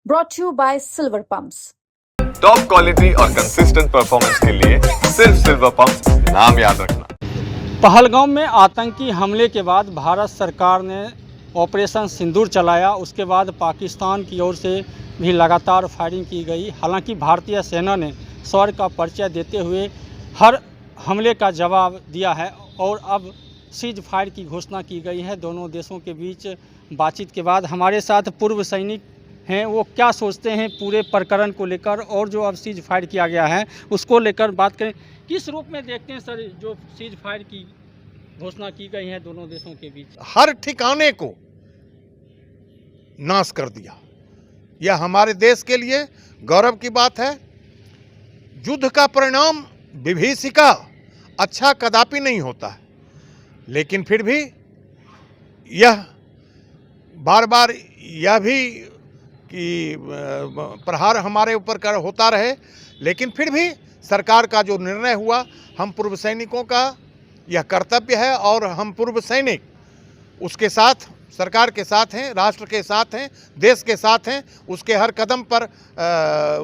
brought to you by Silver Pumps. Top quality और consistent performance के लिए सिर्फ सिल्वर पंप्स, नाम याद रखना। पहलगाम में आतंकी हमले के बाद भारत सरकार ने ऑपरेशन सिंदूर चलाया। उसके बाद पाकिस्तान की ओर से भी लगातार फायरिंग की गई। हालांकि भारतीय सेना ने शौर्य का परिचय देते हुए हर हमले का जवाब दिया है और अब सीज फायर की घोषणा की गई है। दोनों देशों के बीच बातचीत के बाद हमारे साथ पूर्व सैनिक हैं, वो क्या सोचते हैं पूरे प्रकरण को लेकर और जो अब सीज फायर किया गया है उसको लेकर बात करें। किस रूप में देखते हैं सर जो सीज फायर की घोषणा की गई है दोनों देशों के बीच? हर ठिकाने को नाश कर दिया। यह हमारे देश के लिए गौरव की बात है। युद्ध का परिणाम विभीषिका अच्छा कदापि नहीं होता है, लेकिन फिर भी यह बार बार यह भी कि प्रहार हमारे ऊपर कर होता रहे, लेकिन फिर भी सरकार का जो निर्णय हुआ, हम पूर्व सैनिकों का यह कर्तव्य है और हम पूर्व सैनिक उसके साथ, सरकार के साथ हैं, राष्ट्र के साथ हैं, देश के साथ हैं। उसके हर कदम पर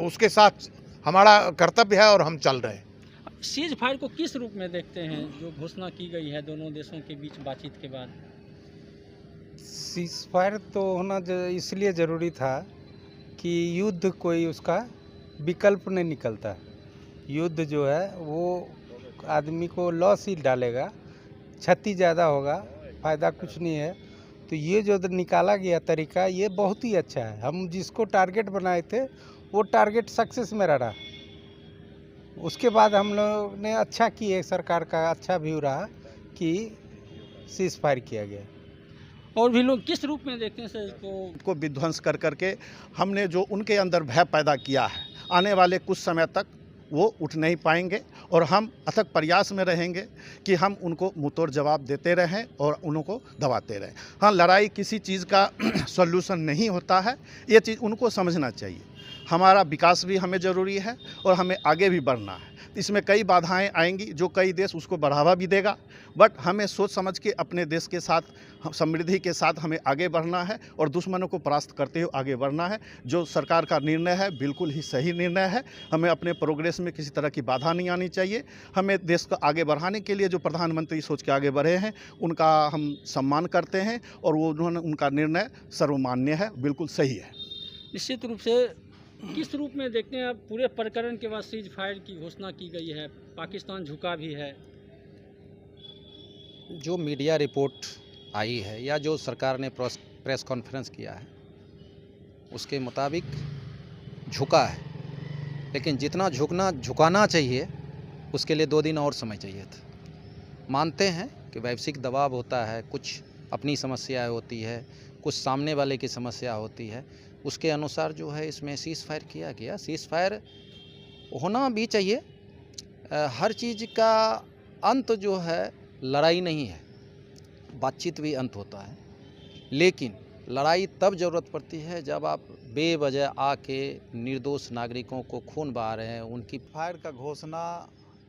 उसके साथ हमारा कर्तव्य है और हम चल रहे हैं। सीज फायर को किस रूप में देखते हैं जो घोषणा की गई है दोनों देशों के बीच बातचीत के बाद? सीज फायर तो होना इसलिए ज़रूरी था कि युद्ध कोई उसका विकल्प नहीं निकलता। युद्ध जो है वो आदमी को लॉस ही डालेगा, क्षति ज़्यादा होगा, फ़ायदा कुछ नहीं है। तो ये जो निकाला गया तरीका ये बहुत ही अच्छा है। हम जिसको टारगेट बनाए थे वो टारगेट सक्सेस में रहा। उसके बाद हम लोग ने अच्छा किए, सरकार का अच्छा व्यू रहा कि सीज फायर किया गया। और भी लोग किस रूप में देखते हैं सर को विध्वंस कर करके हमने जो उनके अंदर भय पैदा किया है, आने वाले कुछ समय तक वो उठ नहीं पाएंगे और हम अथक प्रयास में रहेंगे कि हम उनको मुंहतोड़ जवाब देते रहें और उनको दबाते रहें। हाँ, लड़ाई किसी चीज़ का सॉल्यूशन नहीं होता है, ये चीज़ उनको समझना चाहिए। हमारा विकास भी हमें ज़रूरी है और हमें आगे भी बढ़ना है। इसमें कई बाधाएं आएंगी जो कई देश उसको बढ़ावा भी देगा, बट हमें सोच समझ के अपने देश के साथ, समृद्धि के साथ हमें आगे बढ़ना है और दुश्मनों को परास्त करते हुए आगे बढ़ना है। जो सरकार का निर्णय है बिल्कुल ही सही निर्णय है। हमें अपने प्रोग्रेस में किसी तरह की बाधा नहीं आनी चाहिए। हमें देश को आगे बढ़ाने के लिए जो प्रधानमंत्री सोच के आगे बढ़े हैं उनका हम सम्मान करते हैं और वो उन्होंने उनका निर्णय सर्वमान्य है, बिल्कुल सही है। निश्चित रूप से किस रूप में देखते हैं आप पूरे प्रकरण के बाद सीज फायर की घोषणा की गई है, पाकिस्तान झुका भी है? जो मीडिया रिपोर्ट आई है या जो सरकार ने प्रेस कॉन्फ्रेंस किया है उसके मुताबिक झुका है, लेकिन जितना झुकाना चाहिए उसके लिए 2 दिन और समय चाहिए था। मानते हैं कि वैश्विक दबाव होता है, कुछ अपनी समस्याएं होती है, कुछ सामने वाले की समस्या होती है, उसके अनुसार जो है इसमें सीज फायर किया गया। सीज फायर होना भी चाहिए। हर चीज़ का अंत जो है लड़ाई नहीं है, बातचीत भी अंत होता है। लेकिन लड़ाई तब ज़रूरत पड़ती है जब आप बेवजह आके निर्दोष नागरिकों को खून बहा रहे हैं। उनकी फायर का घोषणा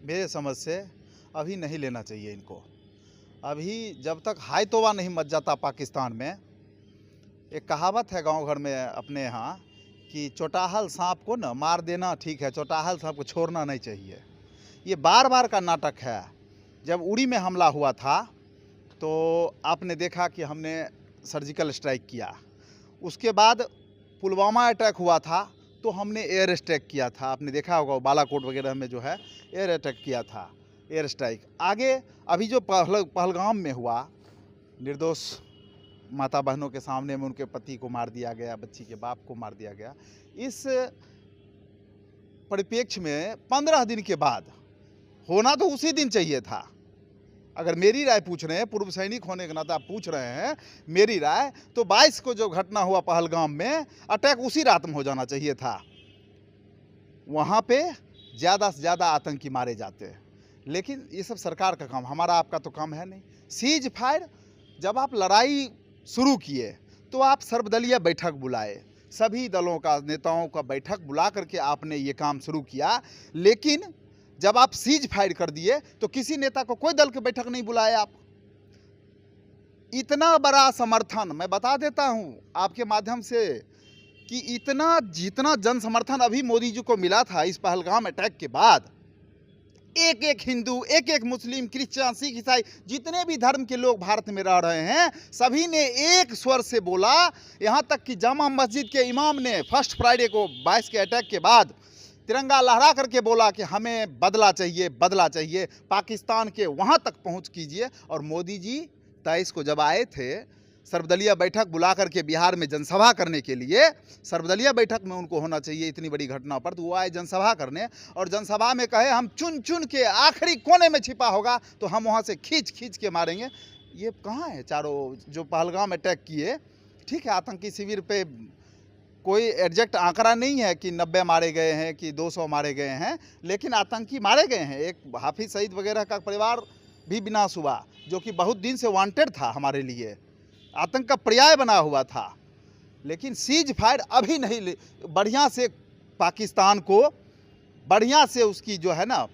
मेरे समझ से अभी नहीं लेना चाहिए इनको। अभी जब तक हाय तौबा नहीं मच जाता पाकिस्तान में, एक कहावत है गांव घर में अपने यहाँ कि चौटाहल सांप को न मार देना ठीक है, चौटाहल सांप को छोड़ना नहीं चाहिए। ये बार बार का नाटक है। जब उड़ी में हमला हुआ था तो आपने देखा कि हमने सर्जिकल स्ट्राइक किया। उसके बाद पुलवामा अटैक हुआ था तो हमने एयर स्ट्राइक किया था। आपने देखा होगा बालाकोट वगैरह में जो है एयर अटैक किया था, एयर स्ट्राइक। आगे अभी जो पहलगाम में हुआ, निर्दोष माता बहनों के सामने में उनके पति को मार दिया गया, बच्ची के बाप को मार दिया गया। इस परिप्रेक्ष्य में 15 दिन के बाद होना तो उसी दिन चाहिए था। अगर मेरी राय पूछ रहे हैं, पूर्व सैनिक होने के नाते आप पूछ रहे हैं मेरी राय, तो 22 को जो घटना हुआ पहलगाम में, अटैक उसी रात में हो जाना चाहिए था। वहाँ पे ज़्यादा से ज़्यादा आतंकी मारे जाते हैं। लेकिन ये सब सरकार का काम, हमारा आपका तो काम है नहीं। सीज फायर, जब आप लड़ाई शुरू किए तो आप सर्वदलीय बैठक बुलाए, सभी दलों का नेताओं का बैठक बुला करके आपने ये काम शुरू किया। लेकिन जब आप सीज फायर कर दिए तो किसी नेता को कोई दल की बैठक नहीं बुलाया। आप इतना बड़ा समर्थन, मैं बता देता हूँ आपके माध्यम से कि इतना जितना जन समर्थन अभी मोदी जी को मिला था इस पहलगाम अटैक के बाद, एक एक हिंदू, एक एक मुस्लिम, क्रिश्चियन, सिख, ईसाई, जितने भी धर्म के लोग भारत में रह रहे हैं, सभी ने एक स्वर से बोला। यहाँ तक कि जामा मस्जिद के इमाम ने फर्स्ट फ्राइडे को 22 के अटैक के बाद तिरंगा लहरा करके बोला कि हमें बदला चाहिए, बदला चाहिए, पाकिस्तान के वहाँ तक पहुँच कीजिए। और मोदी जी 23 को जब आए थे सर्वदलीय बैठक बुला करके बिहार में जनसभा करने के लिए, सर्वदलीय बैठक में उनको होना चाहिए इतनी बड़ी घटना पर, तो वो आए जनसभा करने और जनसभा में कहे हम चुन चुन के आखिरी कोने में छिपा होगा तो हम वहाँ से खींच खींच के मारेंगे। ये कहाँ है चारों जो पहलगाम अटैक किए? ठीक है, आतंकी शिविर पे कोई एग्जैक्ट आंकड़ा नहीं है कि 90 मारे गए हैं कि 200 मारे गए हैं, लेकिन आतंकी मारे गए हैं। एक हाफिज सईद वगैरह का परिवार भी विनाश हुआ, जो कि बहुत दिन से वांटेड था हमारे लिए, आतंक का पर्याय बना हुआ था। लेकिन सीज फायर अभी नहीं, बढ़िया से पाकिस्तान को बढ़िया से उसकी जो है ना,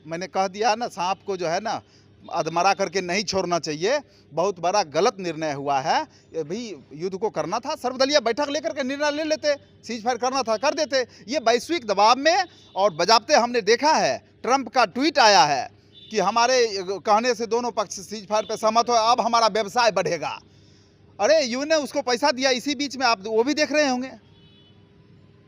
मैंने कह दिया ना, सांप को जो है ना अधमरा करके नहीं छोड़ना चाहिए। बहुत बड़ा गलत निर्णय हुआ है। अभी युद्ध को करना था, सर्वदलीय बैठक लेकर के निर्णय ले लेते, सीज फायर करना था कर देते। ये वैश्विक दबाव में और बजाबते हमने देखा है, ट्रंप का ट्वीट आया है कि हमारे कहने से दोनों पक्ष सीज फायर पर सहमत हो, अब हमारा व्यवसाय बढ़ेगा। अरे यू ने उसको पैसा दिया, इसी बीच में आप वो भी देख रहे होंगे,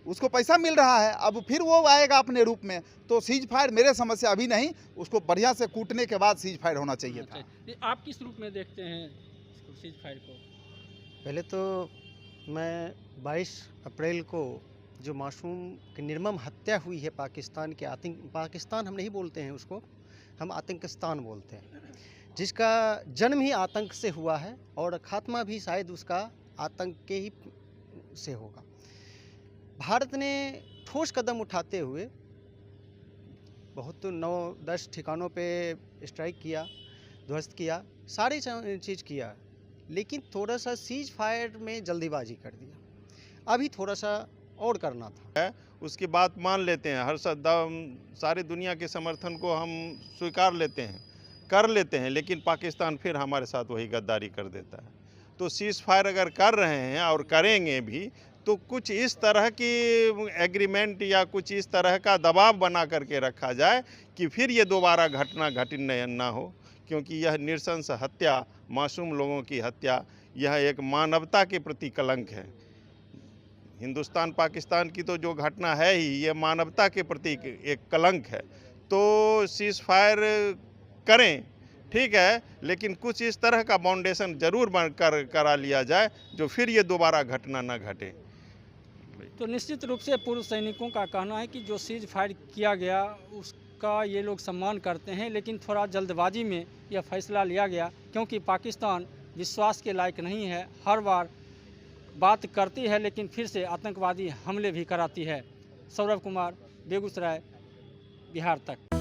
उसको पैसा मिल रहा है, अब फिर वो आएगा अपने रूप में। तो सीज फायर मेरे समझ से अभी नहीं, उसको बढ़िया से कूटने के बाद सीज फायर होना चाहिए था। आप किस रूप में देखते हैं सीज फायर को? पहले तो मैं 22 अप्रैल को जो मासूम की निर्मम हत्या हुई है पाकिस्तान के पाकिस्तान हम नहीं बोलते हैं उसको, हम आतंकिस्तान बोलते हैं, जिसका जन्म ही आतंक से हुआ है और खात्मा भी शायद उसका आतंक के ही से होगा। भारत ने ठोस कदम उठाते हुए बहुत 9-10 ठिकानों पे स्ट्राइक किया, ध्वस्त किया, सारी चीज़ किया, लेकिन थोड़ा सा सीज फायर में जल्दीबाजी कर दिया। अभी थोड़ा सा और करना था। उसकी बात मान लेते हैं, हर सारी दुनिया के समर्थन को हम स्वीकार लेते हैं, कर लेते हैं, लेकिन पाकिस्तान फिर हमारे साथ वही गद्दारी कर देता है। तो सीज फायर अगर कर रहे हैं और करेंगे भी, तो कुछ इस तरह की एग्रीमेंट या कुछ इस तरह का दबाव बना करके रखा जाए कि फिर ये दोबारा घटना घटित ना हो, क्योंकि यह नृशंस हत्या, मासूम लोगों की हत्या, यह एक मानवता के प्रति कलंक है। हिंदुस्तान पाकिस्तान की तो जो घटना है ही, ये मानवता के प्रति एक कलंक है। तो सीज फायर करें, ठीक है, लेकिन कुछ इस तरह का फाउंडेशन जरूर करा लिया जाए जो फिर ये दोबारा घटना न घटे। तो निश्चित रूप से पूर्व सैनिकों का कहना है कि जो सीज फायर किया गया उसका ये लोग सम्मान करते हैं, लेकिन थोड़ा जल्दबाजी में यह फैसला लिया गया, क्योंकि पाकिस्तान विश्वास के लायक नहीं है। हर बार बात करती है लेकिन फिर से आतंकवादी हमले भी कराती है। सौरभ कुमार, बेगूसराय, बिहार तक।